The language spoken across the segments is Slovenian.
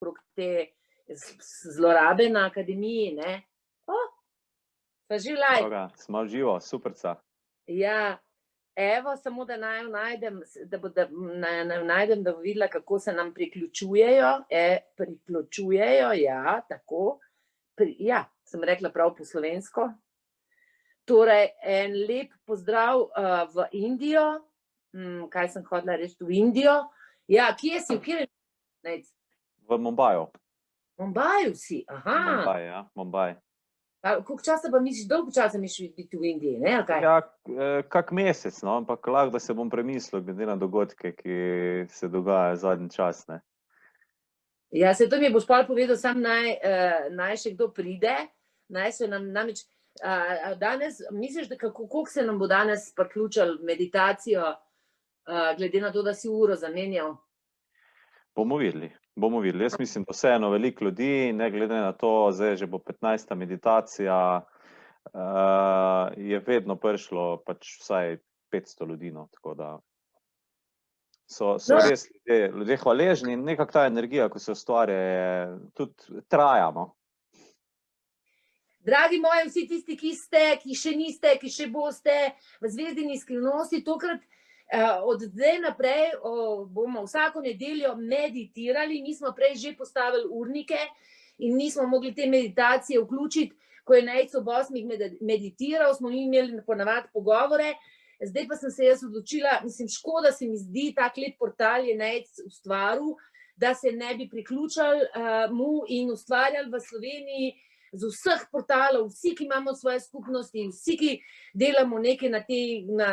okrog te zlorabe na akademiji, ne. Pa že live. Evo ga, smo živo, superca. Ja, evo, samo da naj najdem, najdem, da bo videla, kako se nam priključujejo. Priključujejo, ja, tako. Ja, sem rekla prav po slovensko. Torej, en lep pozdrav v Indijo. Kaj sem hodila reči? V Indijo. Ja, kje si? V Mumbaju. Mumbaju si, aha. Mumbaj, ja, Mumbaj. Koliko časa pa misliš, dolgo časa misliš biti v Indiji, ne? Ja, kak mesec, no, ampak lahko, da se bom premislil glede na dogodke, ki se dogajajo zadnji čas, ne. Ja, se to mi boš pol povedal, sam naj še kdo pride, naj se nam namreč, danes, misliš, da koliko se nam bo danes priključil meditacijo, glede na to, da si uro zamenjal? Bomo videli. Jaz mislim, da vseeno veliko ljudi, ne glede na to, zdaj že bo 15. meditacija, je vedno prišlo pač vsaj 500 ljudi, no, tako da so res ljudje hvaležni in nekako ta energija, ko se ustvarja, je tudi traja, no. Dragi moji, vsi tisti, ki ste, ki še niste, ki še boste v Zvezdini skrivnosti, tokrat od zdaj naprej bomo vsako nedeljo meditirali. Mi smo prej že postavili urnike in nismo mogli te meditacije vključiti, ko je Nejc ob 8 meditiral, smo mi imeli ponavadi pogovore. Zdaj pa sem se jaz odločila, mislim, škoda se mi zdi, tak lep portal je Nejc ustvaril, da se ne bi priključili mu in ustvarjali v Sloveniji z vseh portalov, vsi, ki imamo svoje skupnosti, vsi, ki delamo nekaj na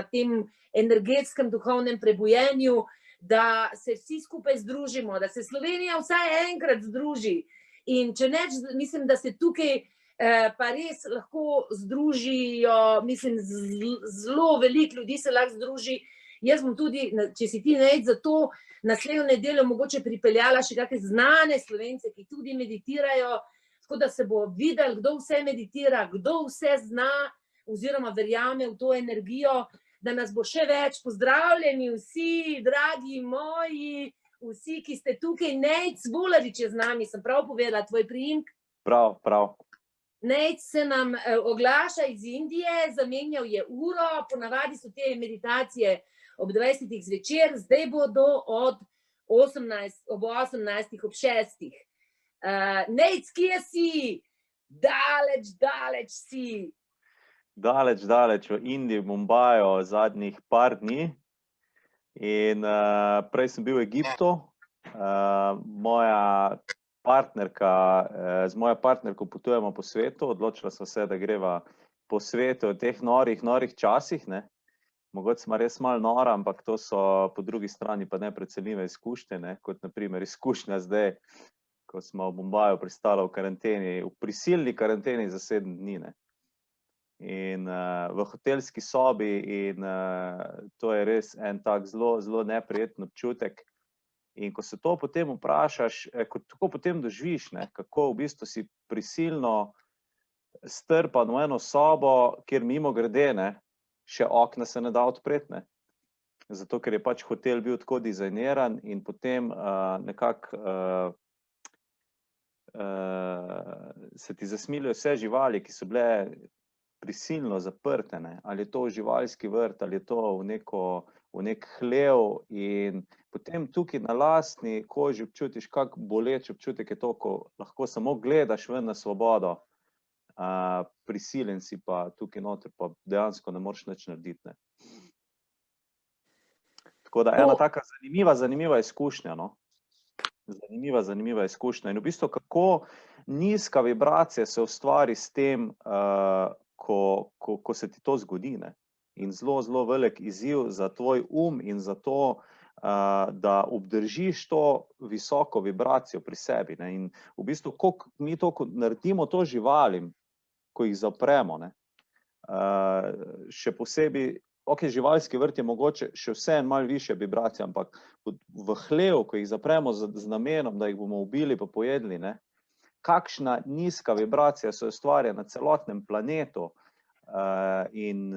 tem energetskem duhovnem prebujenju, da se vsi skupaj združimo, da se Slovenija vsaj enkrat združi. In če ne, mislim, da se tukaj pa res lahko združijo, mislim, zelo veliko ljudi se lahko združi. Jaz bom tudi, če si ti Nejc, zato naslednjo nedeljo mogoče pripeljala še kakšne znane Slovence, ki tudi meditirajo, tako da se bo videl, kdo vse meditira, kdo vse zna oziroma verjame v to energijo, da nas bo še več. Pozdravljeni vsi, dragi moji, vsi, ki ste tukaj. Nejc Volarič je z nami, sem prav povedala tvoj priimek? Prav. Nejc se nam oglaša iz Indije, zamenjal je uro, ponavadi so te meditacije ob 20. zvečer, zdaj bodo ob 18. ob 6. Nejc, kje si? Daleč si. Daleč v Indiji, v Mumbaju zadnjih par dni in prej sem bil v Egiptu. Z mojo partnerko potujemo po svetu, odločila sva se, da greva po svetu v teh norih časih, ne. Mogoče smo res malo nora, ampak to so po drugi strani pa neprecenljive izkušnje, ne, kot na primer izkušnja zdaj, ko smo v Mumbaju pristali v karanteni, v prisilni karanteni za 7 dni, ne. In v hotelski sobi in to je res en tak zelo neprijeten občutek. In ko se to potem vprašaš, ko tako potem doživiš, ne, kako v bistvu si prisilno strpan v eno sobo, kjer mimogrede, ne, še okna se ne da odpreti, ne. Zato, ker je pač hotel bil tako dizajniran in potem nekako se ti zasmilijo vse živali, ki so bile prisilno zaprte, ne. Ali je to v živalski vrt, ali je to v nek hlev in potem tukaj na lastni koži občutiš, kak boleč občutek je to, ko lahko samo gledaš ven na svobodo, prisiljen si pa tukaj noter, pa dejansko ne moreš nič narediti, ne. Tako da ena taka zanimiva izkušnja, no. Zanimiva izkušnja. In v bistvu, kako nizka vibracija se ustvari s tem, ko se ti to zgodi, ne. In zelo velik izziv za tvoj in za to, da obdržiš to visoko vibracijo pri sebi, ne. In v bistvu, koliko mi to naredimo to živalim, ko jih zapremo, ne. Še posebej, živalski vrt je mogoče še vseeno malo višja vibracija, ampak v hlev, ko jih zapremo z namenom, da jih bomo ubili pa pojedli, ne, kakšna nizka vibracija se ustvarja na celotnem planetu in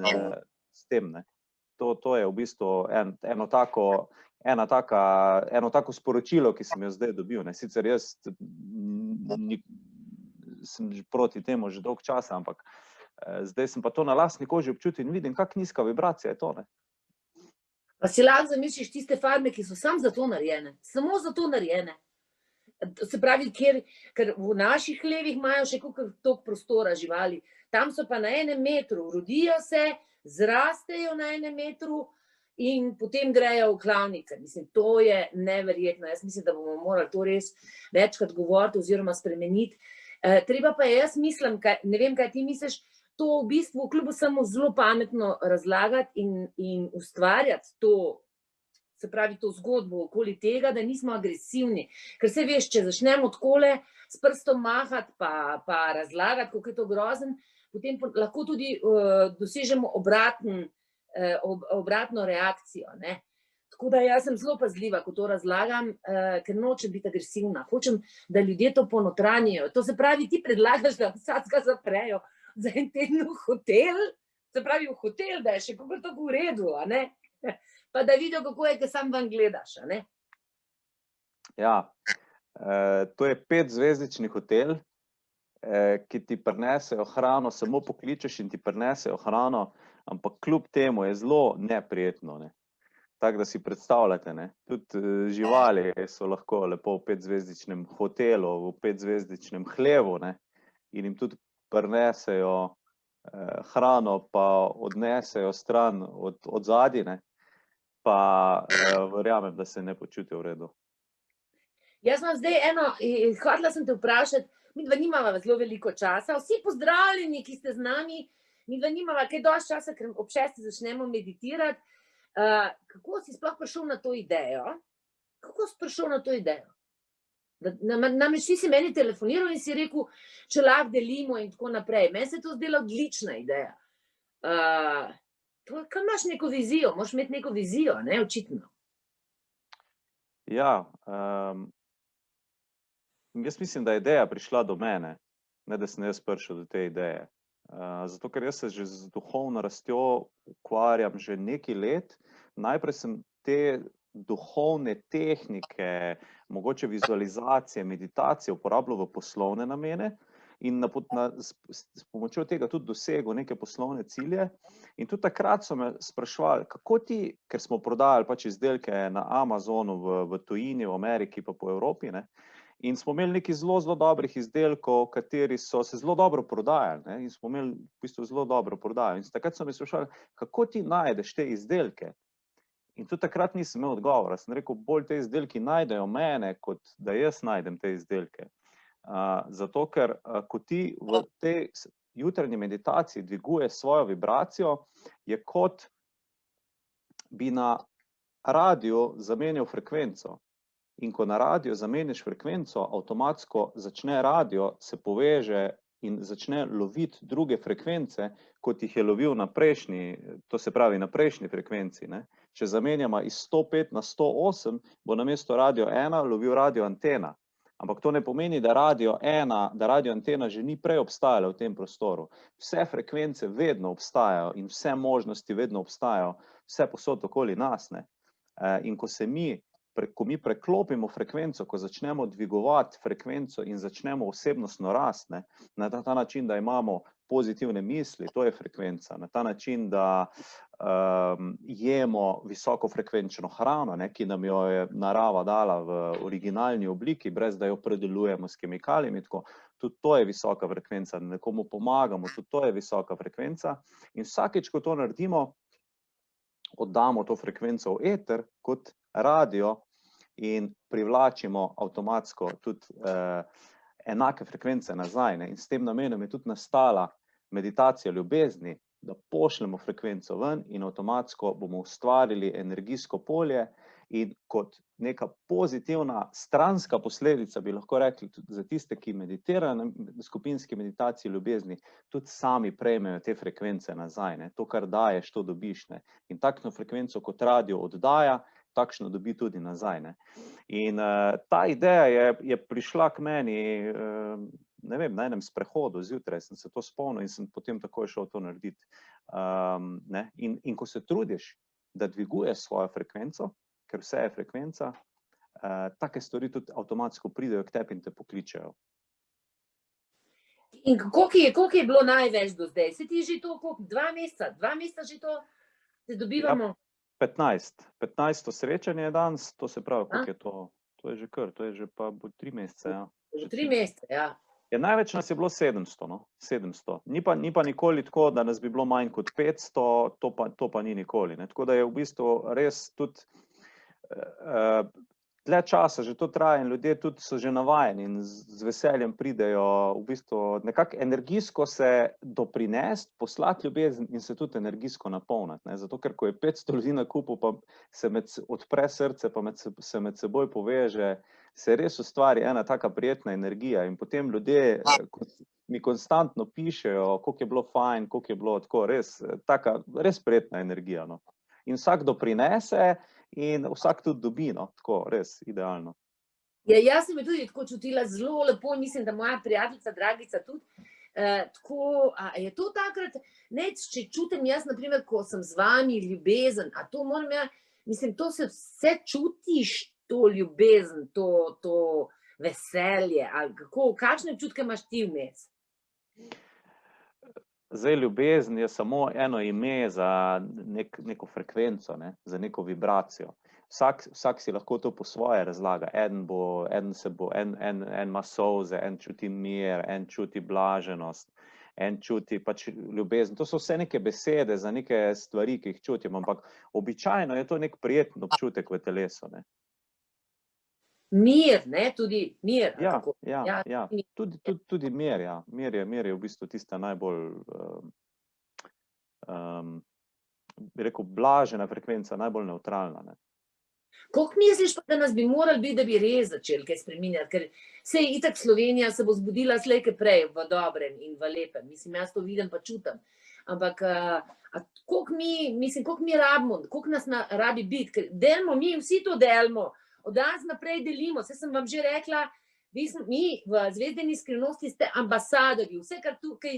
s tem, ne. To je v bistvu eno tako eno tako sporočilo, ki sem jo zdaj dobil. Ne. Sicer jaz sem proti temu že dolgo časa, ampak zdaj sem pa to na lastni koži občutil in vidim, kako nizka vibracija je to. Ne. Pa si lahko zamisliš tiste farme, ki so samo za to narejene, samo za to narejene. Se pravi, ker v naših hlevih imajo še toliko prostora živali, tam so pa na 1 metru, rodijo se, zrastejo na 1 metru in potem grejo v klavnice. Mislim, to je neverjetno. Jaz mislim, da bomo morali to res večkrat govoriti oziroma spremeniti. Treba pa jaz mislim, ne vem, kaj ti misliš, to v bistvu kljub vsemu zelo pametno razlagati in ustvarjati to, se pravi to zgodbo okoli tega, da nismo agresivni. Ker se veš, če začnemo takole s prstom mahati pa razlagati, kako je to grozen, potem lahko tudi dosežemo obratno reakcijo, ne. Tako da jaz sem zelo pazljiva, ko to razlagam, ker nočem biti agresivna. Hočem, da ljudje to ponotranjijo. To se pravi, ti predlagaš, da vsakega zaprejo za en teden v hotel, se pravi v hotel, da je še kako to v redu, a ne? Pa da vidijo, kako je, ker sam ven gledaš, a ne? Ja, to je 5-zvezdični hotel, ki ti prinesejo hrano, samo pokličeš in ti prinesejo hrano, ampak kljub temu je zelo neprijetno, ne. Tako da si predstavljate, ne. Tudi živali so lahko lepo v 5-zvezdičnem hotelu, v 5-zvezdičnem hlevu, ne, in jim tudi prinesejo hrano, pa odnesejo stran od zadaj, ne, pa verjamem, da se ne počutijo v redu. Jaz imam zdaj hotela sem te vprašati, midva nimava zelo veliko časa, vsi pozdravljeni, ki ste z nami, midva nimava kaj dosti časa, ker ob 6 začnemo meditirati. Kako si sploh prišel na to idejo? Kako si prišel na to idejo? Namreč ti si meni telefoniral in si rekel, če lahko delimo in tako naprej. Meni se je to zdela odlična ideja. Kaj imaš neko vizijo? Moraš imeti neko vizijo, ne, očitno. Ja, jaz mislim, da je ideja prišla do mene, ne da sem jaz prišel do te ideje. Zato, ker jaz se že z duhovno rastjo ukvarjam že nekaj let. Najprej sem te duhovne tehnike, mogoče vizualizacije, meditacije uporabljal v poslovne namene in s pomočjo tega tudi dosegel neke poslovne cilje. In tudi takrat so me spraševali, kako ti, ker smo prodajali pač izdelke na Amazonu v tujini, v Ameriki pa po Evropi, ne, in smo imeli nekaj zelo dobrih izdelkov, kateri so se zelo dobro prodajali, ne, in smo imeli v bistvu zelo dobro prodajo. In takrat so me spraševali, kako ti najdeš te izdelke? In tudi takrat nisem imel odgovora. Sem rekel, bolj te izdelki najdejo mene, kot da jaz najdem te izdelke. Zato, ker ko ti v tej jutranji meditaciji dviguješ svojo vibracijo, je kot bi na radiu zamenjal frekvenco. In ko na radio zameniš frekvenco, avtomatsko začne radio se poveže in začne loviti druge frekvence, kot jih je lovil na prejšnji, to se pravi na prejšnji frekvenci, ne. Če zamenjamo iz 105 na 108, bo namesto radio 1 lovil radio antena. Ampak to ne pomeni, da radio antena že ni prej obstajala v tem prostoru. Vse frekvence vedno obstajajo in vse možnosti vedno obstajajo, vse povsod okoli nas, ne. In ko mi preklopimo frekvenco, ko začnemo dvigovati frekvenco in začnemo osebnostno rast, ne, na ta način, da imamo pozitivne misli, to je frekvenca, na ta način, da jemo visokofrekvenčno hrano, ne, ki nam jo je narava dala v originalni obliki, brez da jo predelujemo s kemikalijami, tako, tudi to je visoka frekvenca, nekomu pomagamo, tudi to je visoka frekvenca. In vsakič, ko to naredimo, oddamo to frekvenco v eter kot radio in privlačimo avtomatsko tudi enake frekvence nazaj, ne. In s tem namenom je tudi nastala meditacija ljubezni, da pošljemo frekvenco ven in avtomatsko bomo ustvarili energijsko polje in kot neka pozitivna stranska posledica, bi lahko rekli tudi za tiste, ki meditirajo na skupinski meditaciji ljubezni, tudi sami prejmejo te frekvence nazaj, ne. To, kar daješ, to dobiš, ne. In takšno frekvenco kot radio oddaja, takšno dobi tudi nazaj, ne. In ta ideja je prišla k meni, ne vem, na enem sprehodu zjutraj sem se to spomnil in sem potem takoj šel to narediti. In ko se trudiš, da dviguješ svojo frekvenco, ker vse je frekvenca, take stvari tudi avtomatsko pridejo k tebi in te pokličejo. In koliko je bilo največ do zdaj? Se ti že to, koliko? 2 meseca že to se dobivamo? 15. srečanje je danes, to se pravi, koliko je to? To je že kar, to je že pa bo 3 mesece, ja. Že 3 mesece, ja. Ja, največ nas je bilo 700, no, 700. Ni pa nikoli tako, da nas bi bilo manj kot 500, to pa ni nikoli, ne. Tako da je v bistvu res tudi, dlje časa že to traja in ljudje tudi so že navajeni in z veseljem pridejo v bistvu nekako energijsko se doprinesti, poslati ljubezen in se tudi energijsko napolniti, ne. Zato, ker ko je 500 ljudi na kupu, pa se odpre srce, pa se med seboj poveže, se res ustvari ena taka prijetna energija in potem ljudje mi konstantno pišejo, koliko je bilo fajn, koliko je bilo tako, res prijetna energija, no. In vsak doprinese in vsak tudi dobi, no, tako, res idealno. Ja, jaz sem jo tudi tako čutila zelo lepo, mislim, da moja prijateljica Dragica tudi, tako, a je to takrat, ne, če čutim jaz, na primer, ko sem z vami, ljubezen, a to moram mislim, to se vse čutiš, to ljubezen, to veselje, ali kako, kakšne občutke imaš ti vmes? Zdaj, ljubezen je samo eno ime za neko frekvenco, ne, za neko vibracijo. Vsak si lahko to po svoje razlaga. En ima solze, en čuti mir, en čuti blaženost, en čuti pač ljubezen. To so vse neke besede za neke stvari, ki jih čutim, ampak običajno je to nek prijeten občutek v telesu, ne. Mir, ne, tudi mir. Ja, tudi mir, ja. Mir je v bistvu tista najbolj, bi rekel, blažena frekvenca, najbolj nevtralna, ne. Koliko misliš pa, da nas bi morali biti, da bi res začeli kaj spreminjati, ker saj itak Slovenija se bo zbudila slej ko prej v dobrem in v lepem, mislim, jaz to vidim pa čutim, ampak koliko mi rabimo, koliko nas rabi biti, ker delimo, mi vsi to delimo, od danes naprej delimo, saj sem vam že rekla, mi v Zvezdeni skrivnosti ste ambasadorji, vse, kar tukaj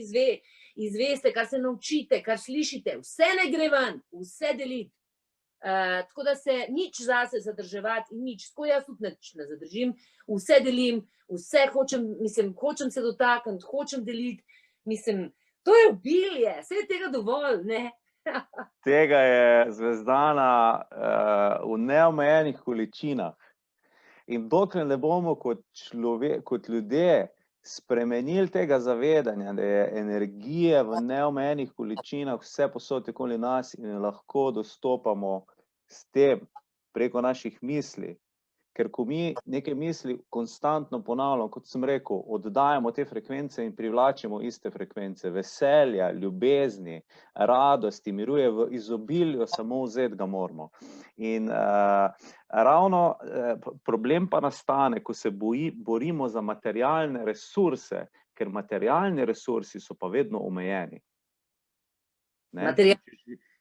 izveste, kar se naučite, kar slišite, vse ne gre ven, vse deliti. Tako da se nič zase zadrževati in nič, tako jaz tudi nič ne zadržim, vse delim, vse hočem se dotakniti, hočem deliti, mislim, to je obilje, vse je tega dovolj, ne? Tega je Zvezdana v neomejenih količinah. In dokler ne bomo kot ljudje spremenili tega zavedanja, da je energije v neomejenih količinah vse povsod okoli nas in lahko dostopamo s tem preko naših misli. Ker ko mi neke misli konstantno ponavljamo, kot sem rekel, oddajamo te frekvence in privlačimo iste frekvence, veselja, ljubezni, radosti, miruje v izobilju, samo vzeti ga moramo. In ravno problem pa nastane, ko se borimo za materialne resurse, ker materialni resursi so pa vedno omejeni. Ne?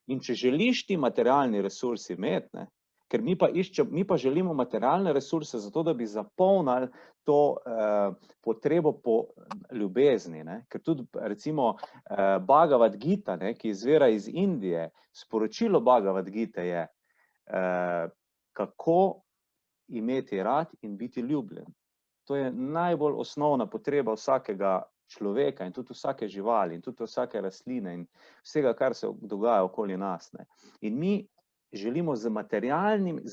In če želiš ti materialni resursi imeti, ne? Ker mi pa želimo materialne resurse zato, da bi zapolnili to potrebo po ljubezni, ne? Ker tudi recimo Bhagavad Gita, ne, ki izvira iz Indije, sporočilo Bhagavad Gite je, kako imeti rad in biti ljubljen. To je najbolj osnovna potreba vsakega človeka in tudi vsake živali in tudi vsake rastline in vsega, kar se dogaja okoli nas, ne? In mi želimo z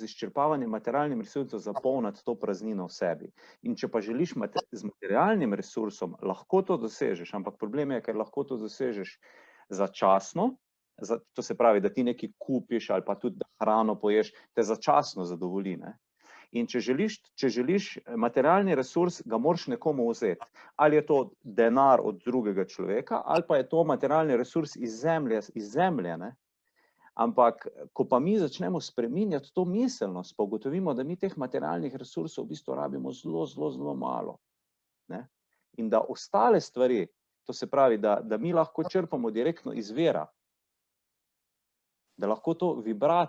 izčrpavanjem materialnim resursom zapolniti to praznino v sebi. In če pa želiš z materialnim resursom, lahko to dosežeš, ampak problem je, ker lahko to dosežeš začasno, to se pravi, da ti nekaj kupiš ali pa tudi hrano poješ, te začasno zadovolji, ne. In če želiš materialni resurs, ga moraš nekomu vzeti. Ali je to denar od drugega človeka, ali pa je to materialni resurs iz zemlje, ne. Ampak, ko pa mi začnemo spreminjati to miselnost, pa ugotovimo, da mi teh materialnih resursov v bistvu rabimo zelo malo, ne? In da ostale stvari, to se pravi, da mi lahko črpamo direktno iz vira, da lahko to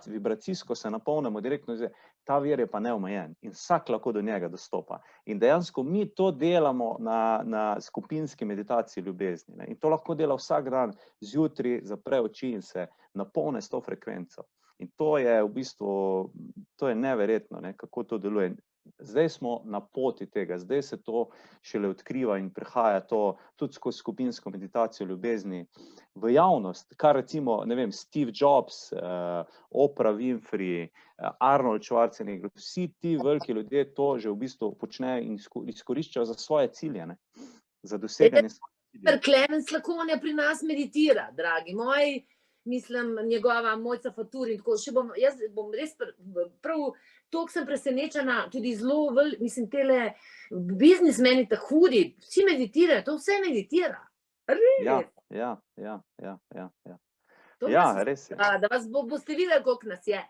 vibracijsko se napolnimo direktno iz vira, ta vir je pa neomejen in vsak lahko do njega dostopa. In dejansko mi to delamo na skupinski meditaciji ljubezni, ne? In to lahko dela vsak dan, zjutraj zapre oči in se napolne s to frekvenco. In to je v bistvu, to je neverjetno, ne, kako to deluje. Zdaj smo na poti tega, zdaj se to šele odkriva in prihaja to tudi skozi skupinsko meditacijo ljubezni v javnost, kar recimo, ne vem, Steve Jobs, Oprah Winfrey, Arnold Schwarzenegger, vsi ti veliki ljudje to že v bistvu počnejo in izkoriščajo za svoje cilje, ne, za doseganje svojih ciljev. Clemens Lakonja pri nas meditira, dragi moji, mislim, njegova Mojca Faturi, tako še jaz bom res prav, toliko sem presenečena, tudi zelo, mislim, tele biznismeni ta hudi, vsi meditirajo, to vse meditira. Res. Ja, To ja, nas- res je. Da vas boste videli, koliko nas je.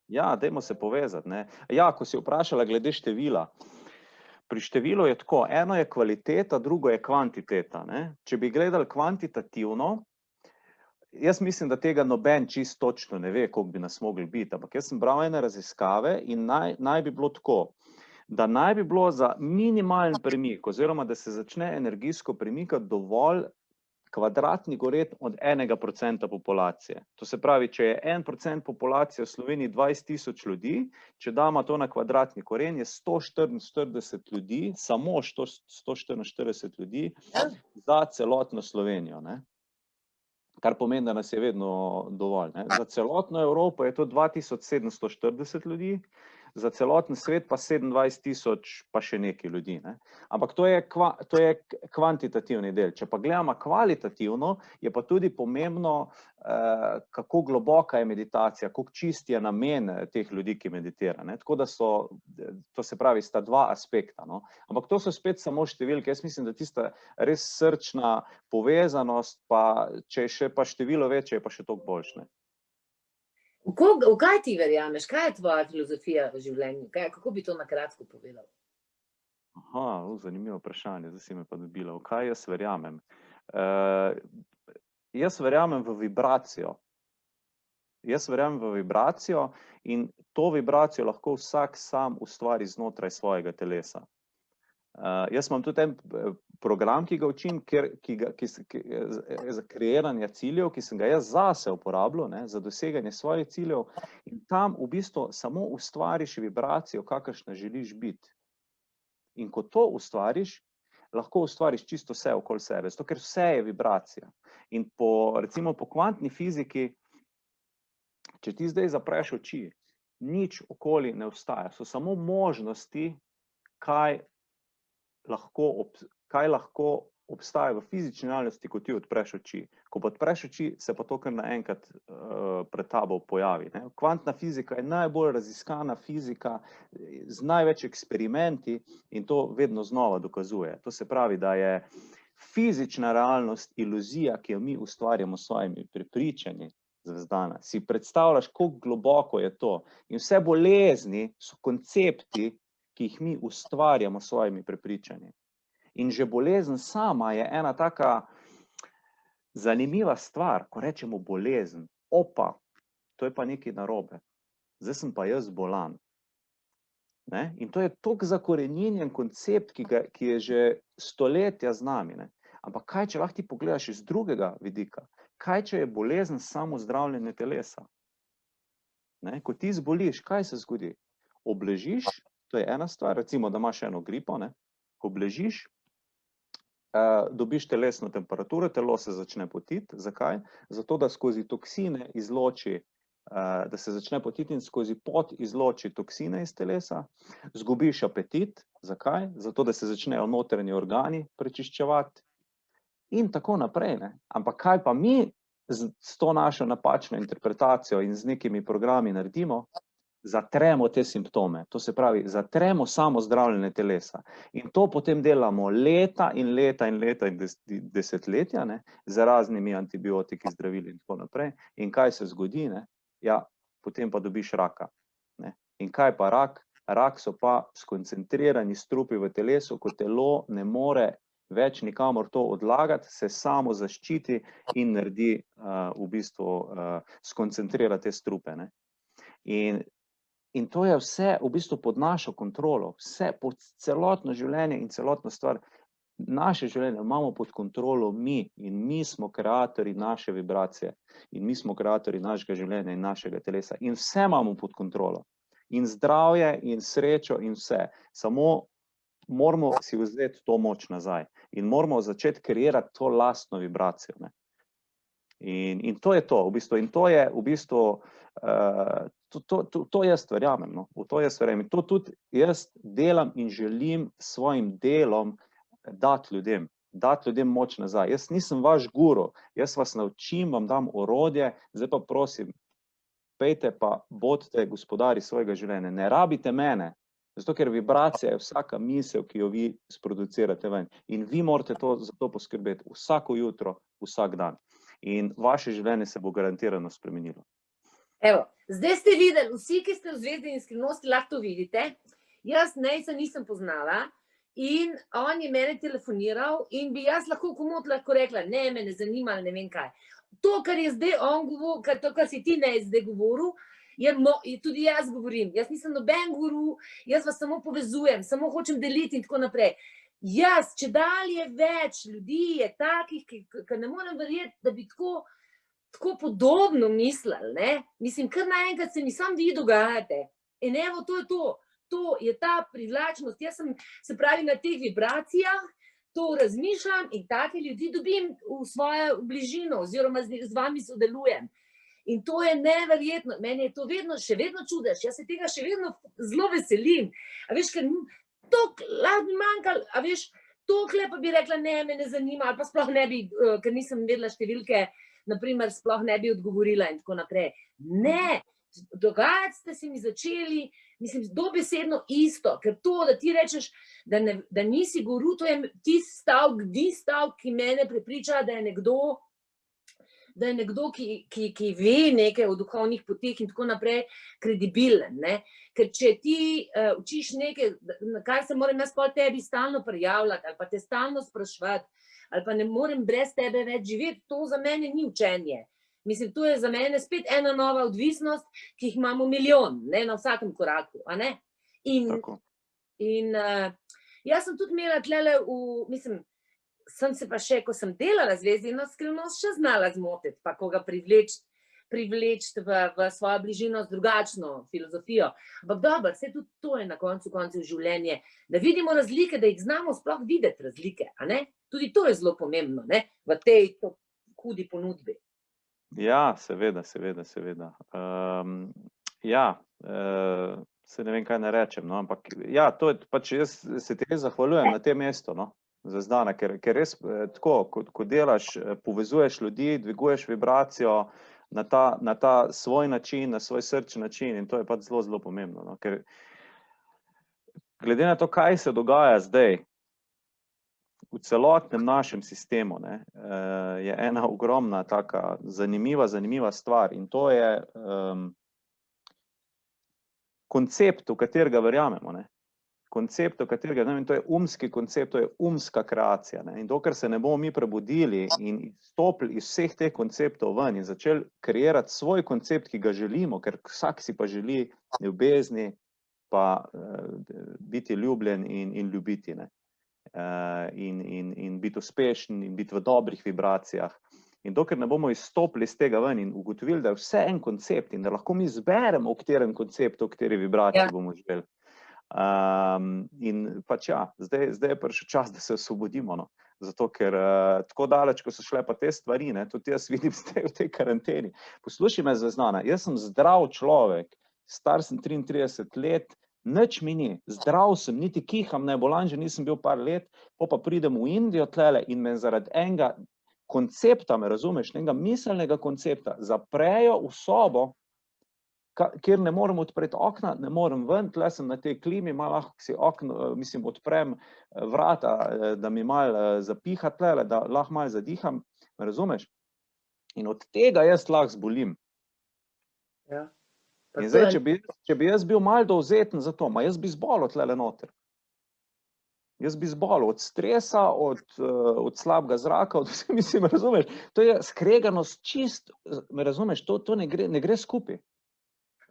Ja, dajmo se povezati, ne. Ja, ko si vprašala glede števila. Pri številu je tako, eno je kvaliteta, drugo je kvantiteta, ne. Če bi gledali kvantitativno, jaz mislim, da tega noben čisto točno ne ve, koliko bi nas mogli biti, ampak jaz sem bral ene raziskave in naj bi bilo tako, da naj bi bilo za minimalen premik, oziroma da se začne energijsko premikati dovolj kvadratni gored od 1% populacije. To se pravi, če je 1% populacije v Sloveniji 20.000 ljudi, če damo to na kvadratni koren, je 144 ljudi, samo 144 ljudi za celotno Slovenijo, ne. Kar pomeni, da nas je vedno dovolj, ne. Za celotno Evropo je to 2740 ljudi, za celoten svet pa 27.000 pa še nekaj ljudi, ne. Ampak to je kvantitativni del. Če pa gledamo kvalitativno, je pa tudi pomembno, kako globoka je meditacija, koliko čist je namen teh ljudi, ki meditira, ne. Tako da to se pravi, sta dva aspekta, no. Ampak to so spet samo številke. Jaz mislim, da tista res srčna povezanost, pa če je še pa število večje, je pa še toliko boljše, ne. V kaj ti verjameš? Kaj je tvoja filozofija v življenju? Kako bi to na kratko povedal? Aha, zanimivo vprašanje, zdaj si me pa dobila. V kaj jaz verjamem? Jaz verjamem v vibracijo. Jaz verjamem v vibracijo in to vibracijo lahko vsak sam ustvari znotraj svojega telesa. Jaz imam tudi en program, ki ga učim, za kreiranje ciljev, ki sem ga jaz zase uporabljal, ne, za doseganje svojih ciljev, in tam v bistvu samo ustvariš vibracijo, kakršna želiš biti. In ko to ustvariš, lahko ustvariš čisto vse okoli sebe, zato ker vse je vibracija. In recimo po kvantni fiziki, če ti zdaj zapreš oči, nič okoli ne obstaja, so samo možnosti, kaj lahko obstaja v fizični realnosti, ko ti odpreš oči. Ko pa odpreš oči, se pa to kar naenkrat pred tabo pojavi, ne. Kvantna fizika je najbolj raziskana fizika z največ eksperimenti in to vedno znova dokazuje. To se pravi, da je fizična realnost iluzija, ki jo mi ustvarjamo s svojimi prepričanji zvezdana. Si predstavljaš, koliko globoko je to. In vse bolezni so koncepti, ki jih mi ustvarjamo s svojimi prepričanji. In že bolezen sama je ena taka zanimiva stvar, ko rečemo bolezen. Opa, to je pa nekaj narobe. Zdaj sem pa jaz bolan. Ne? In to je toliko zakorenjen koncept, ki je že stoletja z nami, ne? Ampak kaj, če lahko ti pogledaš iz drugega vidika? Kaj, če je bolezen samo zdravljenje telesa? Ne? Ko ti zboliš, kaj se zgodi? Obležiš, to je ena stvar, recimo, da imaš eno gripo, ne? Ko obležiš, dobiš telesno temperaturo, telo se začne potiti. Zakaj? Zato, da skozi toksine izloči, da se začne potiti in skozi pot izloči toksine iz telesa. Zgubiš apetit. Zakaj? Zato, da se začnejo notranji organi prečiščevati. In tako naprej, ne? Ampak kaj pa mi s to našo napačno interpretacijo in z nekimi programi naredimo? Zatremo te simptome, to se pravi, zatremo samo zdravljenje telesa. In to potem delamo leta in leta in leta in desetletja, ne, z raznimi antibiotiki, zdravili in tako naprej. In kaj se zgodi, ne? Ja, potem pa dobiš raka, ne. In kaj pa rak? Rak so pa skoncentrirani strupi v telesu, ko telo ne more več nikamor to odlagati, se samo zaščiti in naredi, v bistvu, skoncentrira te strupe, ne. In to je vse v bistvu pod našo kontrolo, vse, pod celotno življenje in celotno stvar. naše življenje imamo pod kontrolo mi in mi smo kreatorji naše vibracije in mi smo kreatorji našega življenja in našega telesa in vse imamo pod kontrolo. In zdravje in srečo in vse. Samo moramo si vzeti to moč nazaj in moramo začeti kreirati to lastno vibracijo, ne. In to je to, v bistvu, in to je v bistvu, to jaz verjamem, no, v to jaz verjamem. To tudi jaz delam in želim s svojim delom dati ljudem moč nazaj. Jaz nisem vaš guru, jaz vas naučim, vam dam orodje, zdaj pa prosim, pejte pa bodite gospodari svojega življenja, ne rabite mene, zato ker vibracija je vsaka misel, ki jo vi sproducirate ven in vi morate za to poskrbeti vsako jutro, vsak dan. In vaše življenje se bo garantirano spremenilo. Evo, zdaj ste videli, vsi, ki ste v Zvezdi in skrivnosti, lahko to vidite. Jaz Nejca nisem poznala in on je mene telefoniral in bi jaz lahko komot lahko rekla, ne, me ne zanima, ne vem kaj. To, kar je zdaj on govoril, to, kar si ti Nejc zdaj govoril, tudi jaz govorim. Jaz nisem noben guru, jaz vas samo povezujem, samo hočem deliti in tako naprej. Jaz, če dalje več ljudi je takih, ki ne morem verjeti, da bi tako podobno mislili, ne? Mislim, kar naenkrat se mi samo vi dogajate. In evo, to je to. To je ta privlačnost. Jaz sem, se pravi, na teh vibracijah, to razmišljam in take ljudi dobim v svojo bližino oziroma z vami sodelujem. In to je neverjetno. Meni je to še vedno čudež. Jaz se tega še vedno zelo veselim. A veš, ker toliko lahko bi manjkalo, a veš, tolikle pa bi rekla, ne, me ne zanima, ali pa sploh ne bi, ker nisem vedela številke, naprimer, sploh ne bi odgovorila in tako naprej. Ne, dogajati ste se mi začeli, mislim, dobesedno isto, ker to, da ti rečeš, da nisi guru, to je tisti stavek, ki mene prepriča, da je nekdo, ki ve nekaj o duhovnih poteh in tako naprej, kredibilen, ne. Ker če ti učiš nekaj, na kar se moram jaz pol tebi stalno prijavljati, ali pa te stalno spraševati, ali pa ne morem brez tebe več živeti, to za mene ni učenje. Mislim, to je za mene spet ena nova odvisnost, ki jih imamo milijon, ne, na vsakem koraku, a ne? In jaz sem tudi imela tlele mislim, sem se pa še, ko sem delala Zvezdi in skrivnost, še znala zmotiti, pa koga privleči v svojo bližino z drugačno filozofijo. Ampak dobro, vse tudi to je na koncu življenje, da vidimo razlike, da jih znamo sploh videti razlike, a ne? Tudi to je zelo pomembno, ne? V tej hudi ponudbi. Ja, seveda. Se ne vem, kaj ne rečem, no, ampak ja, to je pač, jaz se ti zahvaljujem na tem mestu, no, za zdana, ker res tako, ko delaš, povezuješ ljudi, dviguješ vibracijo na ta svoj način, na svoj srčen način in to je pač zelo, zelo pomembno, no, ker glede na to, kaj se dogaja zdaj v celotnem našem sistemu, ne, je ena ogromna taka zanimiva stvar in to je koncept, v katerega verjamemo, ne. Koncept, v katerega verjamemo, to je umski koncept, to je umska kreacija, ne. In dokler se ne bomo mi prebudili in izstopili iz vseh teh konceptov ven in začeli kreirati svoj koncept, ki ga želimo, ker vsak si pa želi ljubezni, pa biti ljubljen in ljubiti, ne. In biti uspešen in biti v dobrih vibracijah. In dokler ne bomo izstopili iz tega ven in ugotovili, da je vse en koncept in da lahko mi izberemo, v katerem konceptu, v kateri vibraciji bomo živeli. In pač ja, zdaj je prišel čas, da se osvobodimo, no. Zato, ker tako daleč, ko so šle pa te stvari, ne, tudi jaz vidim zdaj v tej karanteni. Poslušaj me, Zvezdana, jaz sem zdrav človek, star sem 33 let, nič mi ni, zdrav sem, niti kiham, ne, bolan že nisem bil par let, pa pridem v Indijo tlele in me zaradi enega koncepta, me razumeš, enega miselnega koncepta, zaprejo v sobo, kjer ne morem odpreti okna, ne morem ven, tle sem na tej klimi, malo lahko si okno, mislim, odprem vrata, da mi malo zapiha tlele, da lahko malo zadiham, me razumeš? In od tega jaz lahko zbolim. Ja. In zdaj, če bi jaz bil malo dovzeten za to, jaz bi zbolel tlele noter. Jaz bi zbolel od stresa, od slabega zraka, mislim, me razumeš? To je skreganost čist, me razumeš, to ne gre skupaj.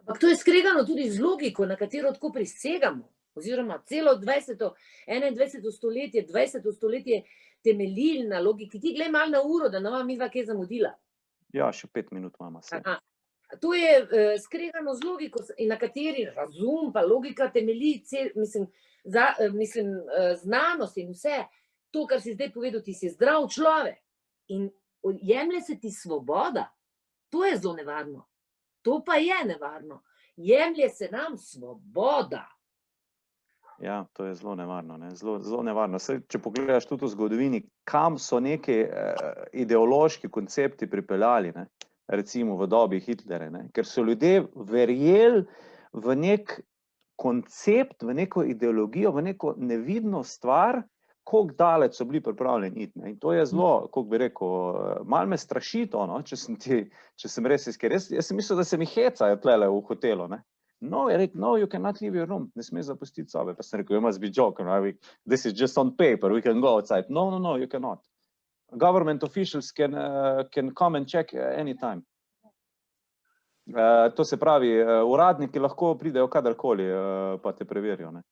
Ampak to je skregano tudi z logiko, na katero tako prisegamo. oziroma celo 20., 21. stoletje, 20. stoletje temeljili na logiki. Ti glej malo na uro, da ne bova midva kaj zamudila. Ja, še 5 minut imamo se. Aha. To je skregano z logiko, in na kateri razum pa logika temelji, znanost in vse. To, kar si zdaj povedal, ti si zdrav človek in jemlje se ti svoboda. To je zelo nevarno. To pa je nevarno. Jemlje se nam svoboda. Ja, to je zelo nevarno, ne? Zelo nevarno. Saj, če pogledaš tudi v zgodovini, kam so neki ideološki koncepti pripeljali, ne? Recimo v dobi Hitlera, ne? Ker so ljudje verjeli v nek koncept, v neko ideologijo, v neko nevidno stvar, koliko daleč so bili pripravljeni iti, ne? In to je zelo, kako bi rekel, malo me straši to, no? Če sem res iskren. Jaz sem mislil, da se mi hecajo tlele v hotelu, ne? No, je rekel, no, you cannot leave your room, ne smeš zapustiti sobe. Pa sem rekel, you must be joking, right? This is just on paper, we can go outside. No, you cannot. Government officials can come and check anytime. To se pravi, uradniki lahko pridejo kadarkoli, pa te preverijo, ne.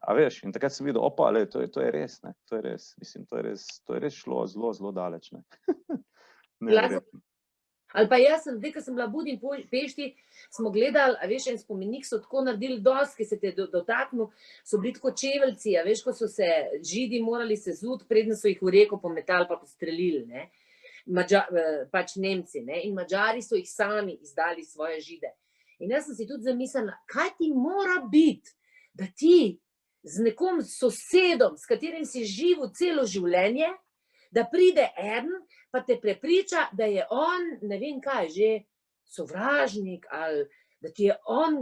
A veš, in takrat sem videl, opa, to je res, ne, to je res, mislim, to je res šlo zelo daleč, ne. Neverjetno. Ali pa jaz sem, zdaj, ko sem bila v Budimpešti, smo gledali, a veš, en spomenik so tako naredili dosti, ki se te dotaknil, so bili tako čeveljci, a veš, ko so se Židi morali sezuti, preden so jih v reko pometali pa postrelili, ne. Pač Nemci, ne, in Madžari so jih sami izdali svoje Žide. In jaz sem si tudi zamislila, kaj ti mora biti, da ti z nekom sosedom, s katerim si živel celo življenje, da pride eden, pa te prepriča, da je on, ne vem kaj, že sovražnik, ali da ti je on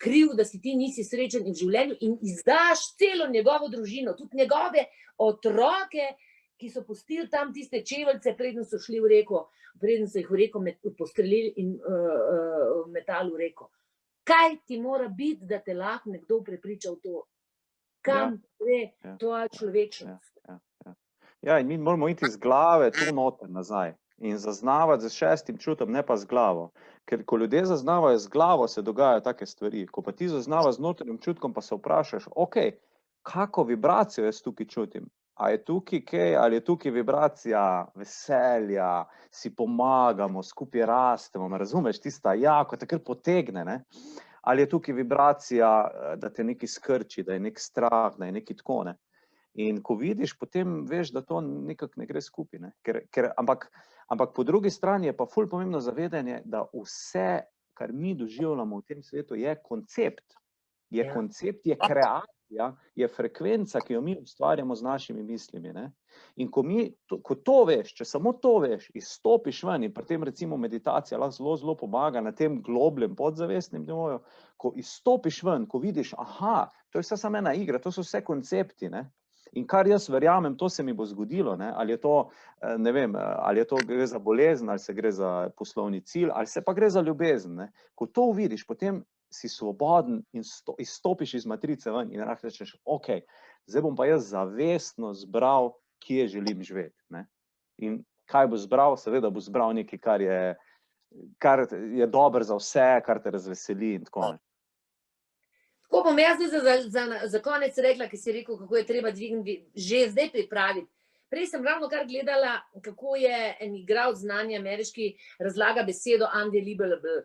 kriv, da si ti nisi srečen v življenju in izdaš celo njegovo družino, tudi njegove otroke, ki so pustili tam tiste čeveljce, preden so šli v reko, preden so jih v reko postrelili in metali v reko. Kaj ti mora biti, da te lahko nekdo prepriča v to? Kam gre tvoja človečnost? Ja, in mi moramo iti z glave tu noter nazaj in zaznavati z šestim čutom, ne pa z glavo. Ker ko ljudje zaznavajo z glavo, se dogajajo take stvari. Ko pa ti zaznavaš z notranjim čutkom, pa se vprašaš, ok, kako vibracijo jaz tukaj čutim? A je tukaj kaj, ali je tukaj vibracija veselja, si pomagamo, skupaj rastemo, me razumeš, tista ko te kar potegne, ne? Ali je tukaj vibracija, da te nekaj skrči, da je nek strah, da je nekaj tako, ne? In ko vidiš, potem veš, da to nekako ne gre skupaj, ne? Ampak po drugi strani je pa ful pomembno zavedanje, da vse, kar mi doživljamo v tem svetu, je koncept. Je koncept, je kreacija, je frekvenca, ki jo mi ustvarjamo z našimi mislimi, ne? In ko to veš, če samo to veš, izstopiš ven in pri tem recimo meditacija lahko zelo pomaga na tem globljem podzavestnem nivoju, ko izstopiš ven, ko vidiš, aha, to je vse samo ena igra, to so vse koncepti, ne? In kar jaz verjamem, to se mi bo zgodilo, ne? Ali je to, ne vem, ali je to gre za bolezen, ali se gre za poslovni cilj, ali se pa gre za ljubezen, ne? Ko to vidiš, potem si svoboden in izstopiš iz matrice ven in rečeš, ok, zdaj bom pa jaz zavestno zbral, kje želim živeti, ne? In kaj bo zbral? Seveda bo zbral nekaj, kar je dobro za vse, kar te razveseli in tako, ne. Tako bom jaz za konec rekla, ki si rekel, kako je treba dvigniti, že zdaj pripraviti. Prej sem ravno kar gledala, kako je en igralec znani ameriški razlaga besedo undeliverable,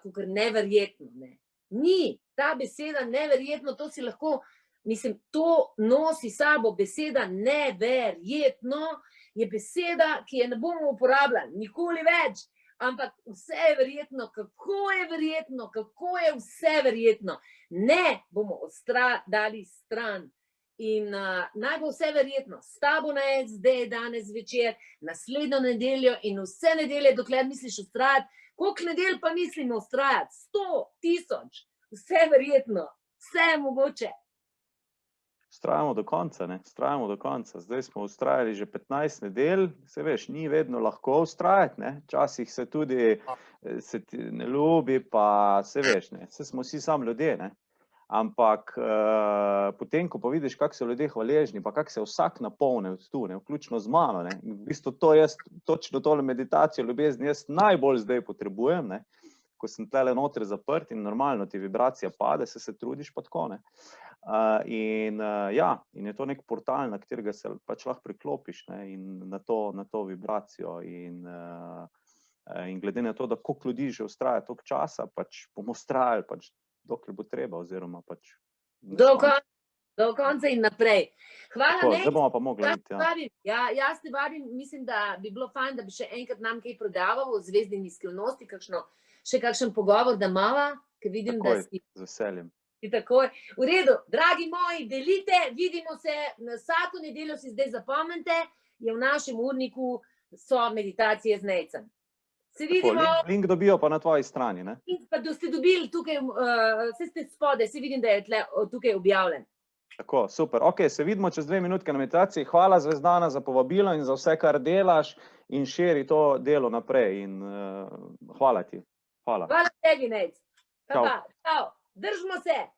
kakor neverjetno, ne. Ni ta beseda neverjetno, to si lahko, mislim, to nosi sabo beseda neverjetno, je beseda, ki je ne bomo uporabljali nikoli več. Ampak vse je verjetno, kako je vse verjetno. Ne bomo dali stran. In naj bo vse verjetno, s tabo zdaj, danes večer, naslednjo nedeljo in vse nedelje, dokler misliš vztrajati. Koliko nedelj pa mislimo vztrajati? 100, 1000, vse verjetno, vse je mogoče. Vztrajamo do konca, ne? Vztrajamo do konca. Zdaj smo vztrajali že 15 nedelj, se veš, ni vedno lahko vztrajati, ne? Včasih se tudi se ti ne ljubi, pa se veš, ne? Saj smo vsi samo ljudje, ne? Ampak potem, ko pa vidiš, kako so ljudje hvaležni, pa kako se vsak napolne od tu, ne? Vključno z mano, ne? In v bistvu to jaz, točno tole meditacijo ljubezni, jaz najbolj zdaj potrebujem, ne? ko sem tlele notri zaprt in normalno ti vibracija pade, se trudiš pa tako, ne. In je to nek portal, na katerega se pač lahko priklopiš, ne, in na to vibracijo in glede na to, da koliko ljudi že vztraja toliko časa, pač bomo vztrajali, pač dokler bo treba, oziroma pač do konca in naprej. Hvala, tako, ne. zdaj bomo pa mogli iti, Jaz te vabim, mislim, da bi bilo fajn, da bi še enkrat nam kaj prodaval o zvezdini skrivnosti, še kakšen pogovor, da mava, ker vidim, takoj, da si z veseljem. takoj. V redu, dragi moji, delite, vidimo se, vsako nedeljo si zdaj zapomnite, je v našem urniku so meditacije z Nejcem. Se vidimo. Link dobijo pa na tvoji strani, ne? Pa da ste dobili tukaj, vse ste spode, se vidim, da je tukaj objavljen. Tako, super. Ok, se vidimo čez 2 minutke na meditaciji. Hvala, Zvezdana, za povabilo in za vse, kar delaš, in širi to delo naprej. In hvala ti. Hvala. Hvala tebi, Nejc. Čau. Čau. Držimo se.